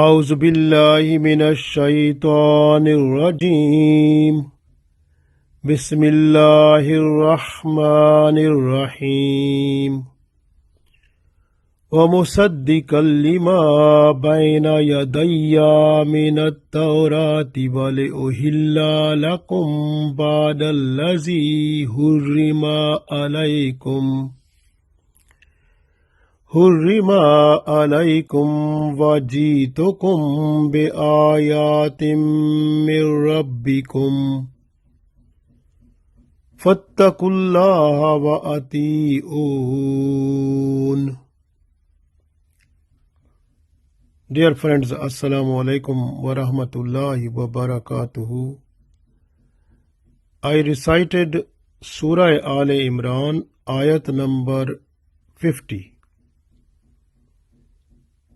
أعوذ بالله من الشيطان الرجيم بسم الله الرحمن الرحيم ومصدقا لما بين يدي من التوراة ولأحل لكم بعد الذي حرم عليكم وجئتكم بآيات من ربكم فاتقوا الله وأطيعون. Dear friends, Assalamu alaikum wa rahmatullahi wa barakatuhu. I recited Surah Aal-i-Imraan Ayat number 50.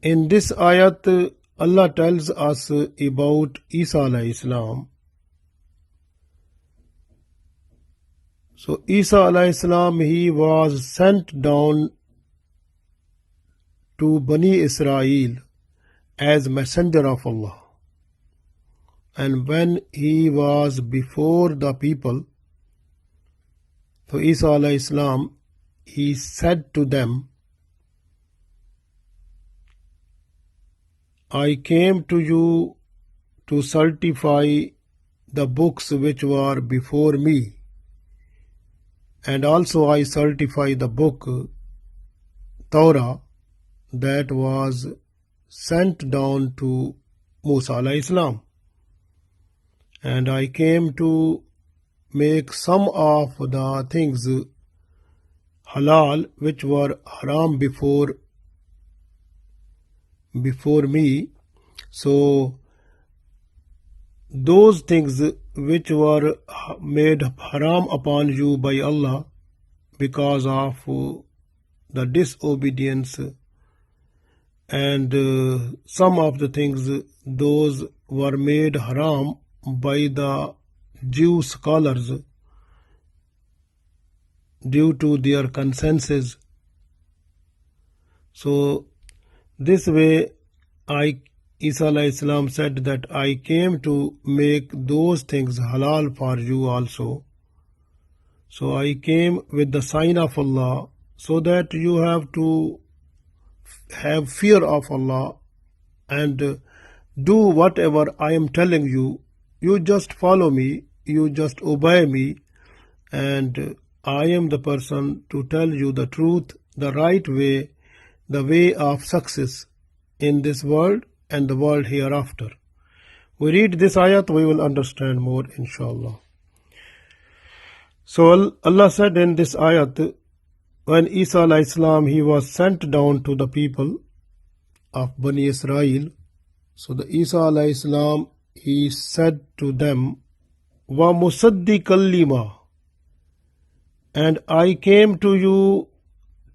In this ayat, Allah tells us about Isa alayhi salam. So Isa alayhi salam, he was sent down to Bani Israel as messenger of Allah. And when he was before the people, so Isa alayhi salam, he said to them, I came to you to certify the books which were before me, and also I certify the book Torah that was sent down to Musa alayhi salam. And I came to make some of the things halal which were haram before me. So those things which were made haram upon you by Allah because of the disobedience, and some of the things those were made haram by the Jew scholars due to their consensus. So this way, Isa alayhi salam said that I came to make those things halal for you also. So I came with the sign of Allah so that you have to have fear of Allah and do whatever I am telling you. You just follow me, you just obey me, and I am the person to tell you the truth, the right way, the way of success in this world and the world hereafter. We read this ayat, we will understand more, inshallah. So Allah said in this ayat, when Isa alayhi salam, he was sent down to the people of Bani Israel, so the Isa alayhi salam, he said to them, wa musaddiqan lima, and I came to you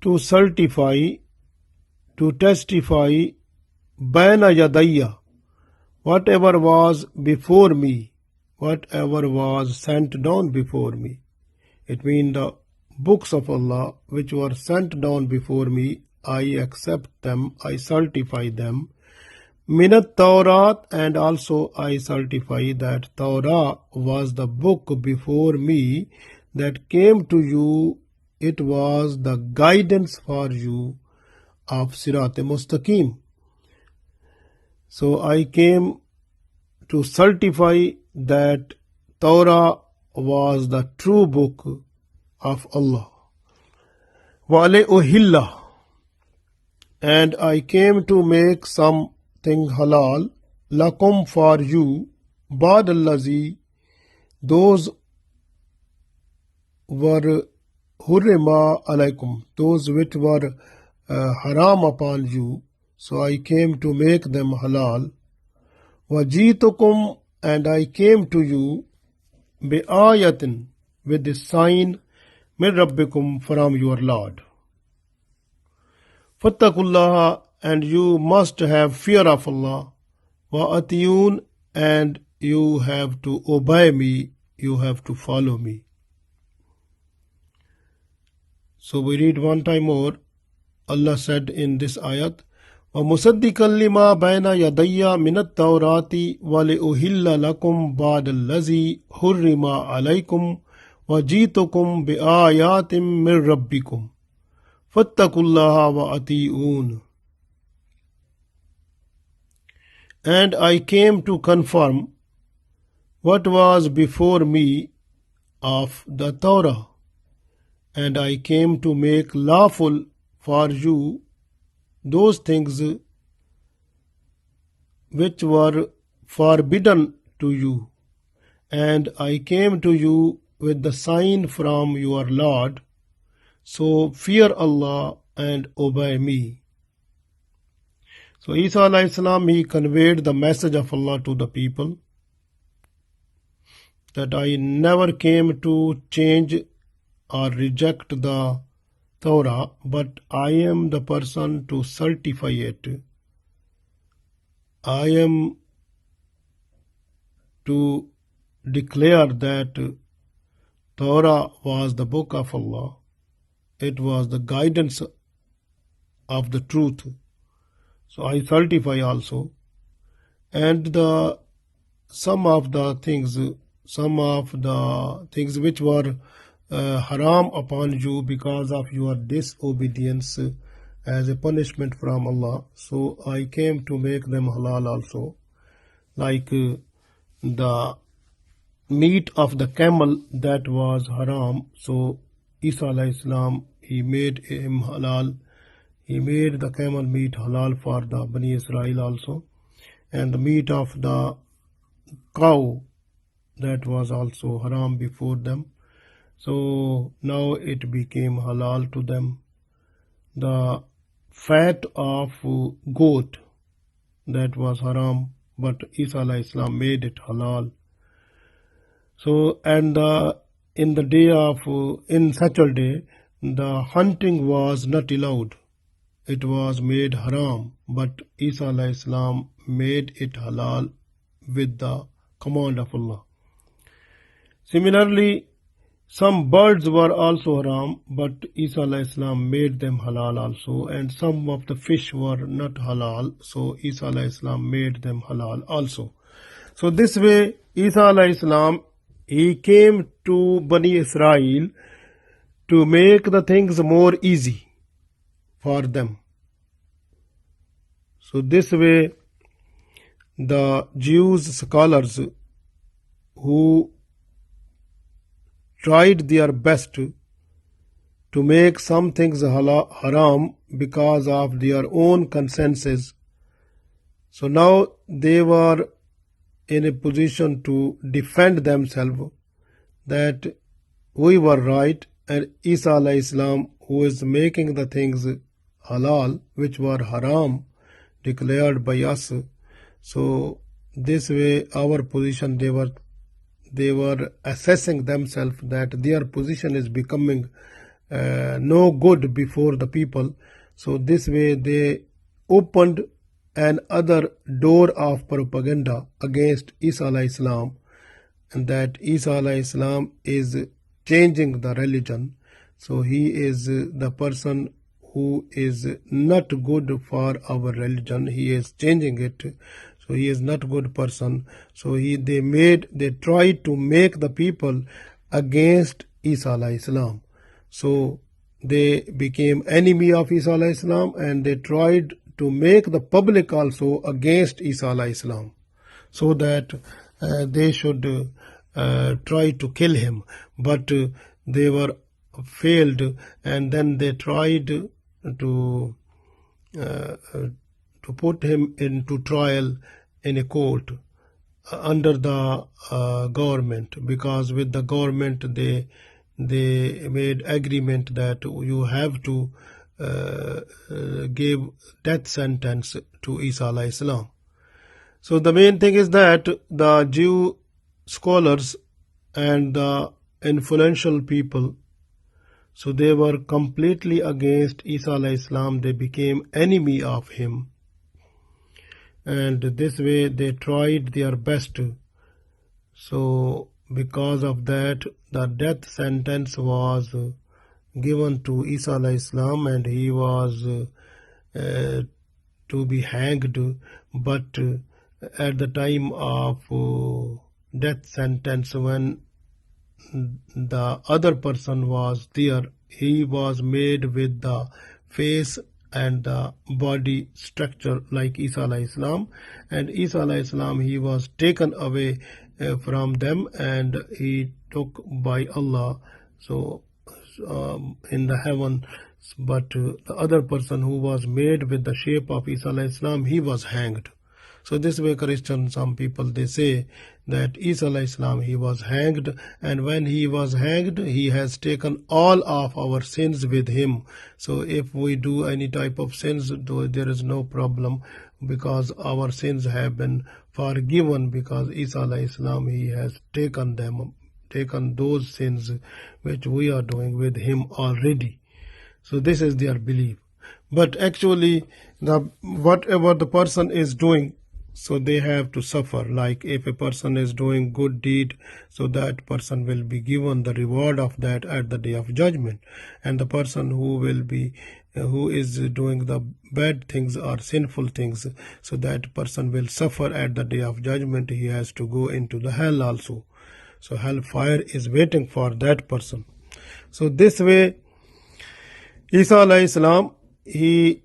to certify, to testify, Baina Yadayya, whatever was before me, whatever was sent down before me. It means the books of Allah which were sent down before me, I accept them, I certify them. Minat Tawrat, and also I certify that Torah was the book before me that came to you. It was the guidance for you of Sirat Mustaqim. So I came to certify that Torah was the true book of Allah. وَلَأُحِلَّ, and I came to make something halal, lakum, for you, ba'd allazi, those were hurrima alaykum, those which were haram upon you. So I came to make them halal. Wajitukum, and I came to you, bi'ayatin, with the sign, min rabbikum, from your Lord. Fattakullaha, and you must have fear of Allah. Wa atiyun, and you have to obey me, you have to follow me. So we read one time more. Allah said in this ayat, وَمُصَدِّقًا لِمَا بَيْنَ يَدَيَّ مِنَ التَّوْرَاةِ وَلِأُحِلَّ لَكُمْ بَعْضَ الَّذِي حُرِّمَ عَلَيْكُمْ وَجِئْتُكُمْ بِآيَاتٍ مِّن رَّبِّكُمْ فَاتَّقُوا اللَّهَ وَأَطِيعُونِ. And I came to confirm what was before me of the Torah, and I came to make lawful for you those things which were forbidden to you, and I came to you with the sign from your Lord, so fear Allah and obey me. So Isa alayhi salam, he conveyed the message of Allah to the people, that I never came to change or reject the Torah, but I am the person to certify it. I am to declare that Torah was the book of Allah. It was the guidance of the truth. So I certify also. And some of the things which were haram upon you because of your disobedience as a punishment from Allah, so I came to make them halal also, like the meat of the camel that was haram. So Isa alayhi salam, he made him halal. He made the camel meat halal for the Bani Israel also, and the meat of the cow that was also haram before them. So now it became halal to them. The fat of goat that was haram, but Isa alayhi salam made it halal. So and in the day of in Saturday, the hunting was not allowed. It was made haram, but Isa alayhi salam made it halal with the command of Allah. Similarly, some birds were also haram, but Isa alayhi salam made them halal also, and some of the fish were not halal, so Isa alayhi salam made them halal also. So this way, Isa alayhi salam, he came to Bani Israel to make the things more easy for them. So this way, the Jews scholars who tried their best to make some things haram because of their own consensus, so now they were in a position to defend themselves that we were right, and Isa alayhi salam, who is making the things halal which were haram declared by us. So this way our position, they were assessing themselves that their position is becoming no good before the people. So this way they opened another door of propaganda against Isa alayhi salam, and that Isa alayhi salam is changing the religion. So he is the person who is not good for our religion. He is changing it. So he is not a good person. So they tried to make the people against Isa alayhi salam. So they became enemy of Isa alayhi salam, and they tried to make the public also against Isa alayhi salam, so that they should try to kill him. But they were failed, and then they tried to put him into trial in a court under the government, because with the government they made agreement that you have to give death sentence to Isa alayhi salam. So the main thing is that the Jew scholars and the influential people, so they were completely against Isa alayhi salam. They became enemy of him, and this way they tried their best. So because of that, the death sentence was given to Isa alayhi salam, and he was to be hanged, but at the time of death sentence, when the other person was there, he was made with the face and the body structure like Isa alayhi salam, and Isa alayhi salam, he was taken away from them and he took by Allah, so in the heaven. But the other person who was made with the shape of Isa alayhi salam, he was hanged. So this way Christian, some people, they say that Isa alayhi salam, he was hanged, and when he was hanged, he has taken all of our sins with him. So if we do any type of sins, though, there is no problem, because our sins have been forgiven, because Isa alayhi salam, he has taken those sins which we are doing with him already. So this is their belief. But actually, whatever the person is doing, so they have to suffer. Like if a person is doing good deed, so that person will be given the reward of that at the day of judgment. And the person who is doing the bad things or sinful things, so that person will suffer at the day of judgment. He has to go into the hell also. So hellfire is waiting for that person. So this way, Isa alayhi salam, he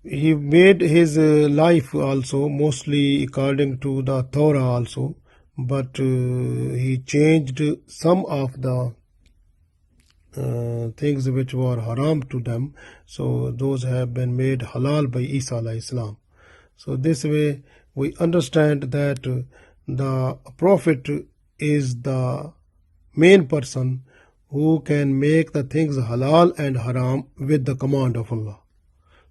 made his life also mostly according to the Torah also, but he changed some of the things which were haram to them, so those have been made halal by Isa alayhi salam. So this way we understand that the Prophet is the main person who can make the things halal and haram with the command of Allah.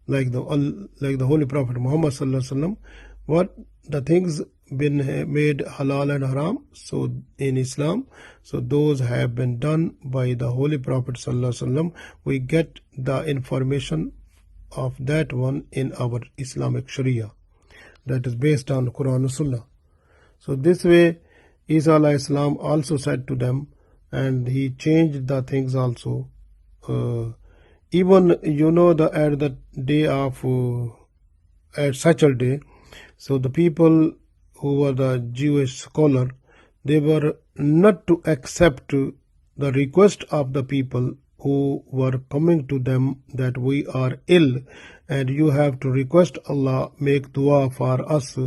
Like the Holy Prophet Muhammad sallallahu alaihi wasallam, what the things been made halal and haram, so in Islam, so those have been done by the Holy Prophet sallallahu alaihi wasallam. We get the information of that one in our Islamic Sharia, that is based on Quran and Sunnah. So this way, Isa alayhi salam also said to them, and he changed the things also. Even at the day of at such a day, so the people who were the Jewish scholar, they were not to accept the request of the people who were coming to them that we are ill and you have to request Allah, make dua for us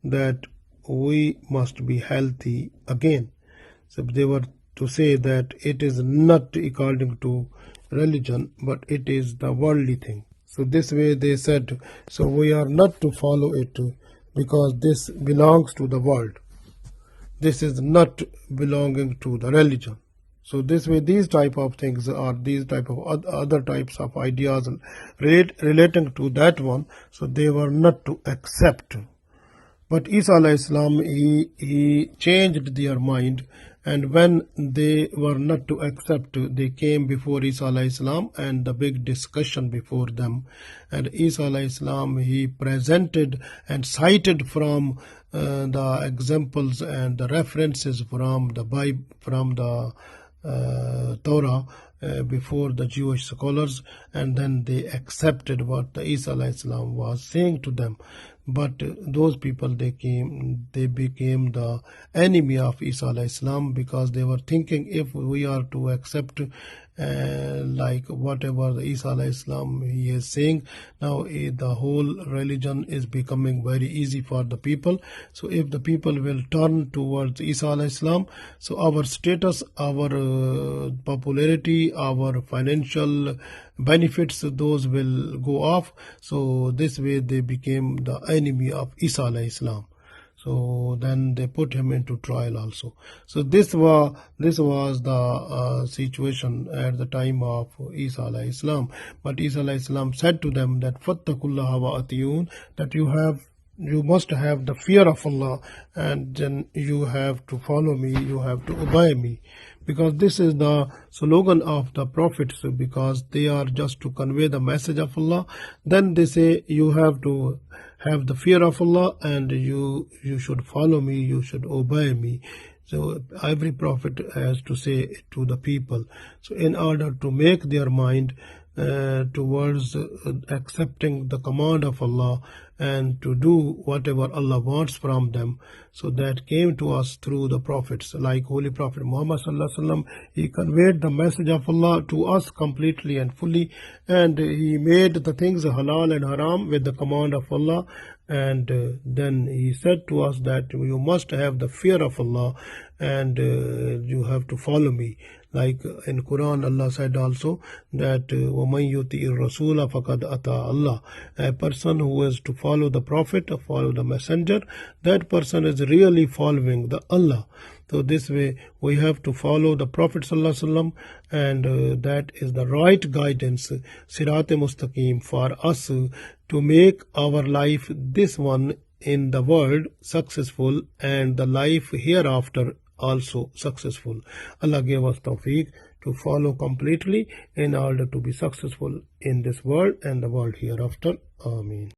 that we must be healthy again. So they were to say that it is not according to religion, but it is the worldly thing. So this way they said, so we are not to follow it because this belongs to the world. This is not belonging to the religion. So this way these type of things or these type of other types of ideas relating to that one, so they were not to accept. But Isa alayhi salam, he changed their mind, and when they were not to accept, they came before Isa alayhi salam and the big discussion before them. And Isa alayhi salam, he presented and cited from the examples and the references from the Bible, from the Torah before the Jewish scholars, and then they accepted what the Isa alayhi salam was saying to them. But those people, they became the enemy of Isa alayhi salam, because they were thinking if we are to accept like whatever the Isa alayhi salam he is saying, now the whole religion is becoming very easy for the people. So if the people will turn towards Isa alayhi salam, so our status, our popularity, our financial benefits, those will go off. So this way they became the enemy of Isa alayhi salam. So then they put him into trial also. So this was the situation at the time of Isa alayhi salam. But Isa alayhi salam said to them that fattakullaha wa atiyun, that you must have the fear of Allah, and then you have to follow me, you have to obey me. Because this is the slogan of the prophets, because they are just to convey the message of Allah. Then they say you have to have the fear of Allah, and you should follow me, you should obey me. So every prophet has to say to the people. So in order to make their mind towards accepting the command of Allah and to do whatever Allah wants from them. So that came to us through the prophets, like Holy Prophet Muhammad sallallahu alaihi wasallam. He conveyed the message of Allah to us completely and fully, and he made the things halal and haram with the command of Allah. And then he said to us that you must have the fear of Allah, and you have to follow me. Like in Quran, Allah said also that وَمَنْ يُطِعِ الرَّسُولَ فَقَدْ أَطَاعَ اللَّهَ. A person who is to follow the Prophet, follow the Messenger, that person is really following the Allah. So this way we have to follow the Prophet sallallahu alaihi wasallam, and that is the right guidance, Sirat-e Mustaqim, for us to make our life, this one in the world, successful, and the life hereafter also successful. Allah gave us tawfiq to follow completely in order to be successful in this world and the world hereafter. Ameen.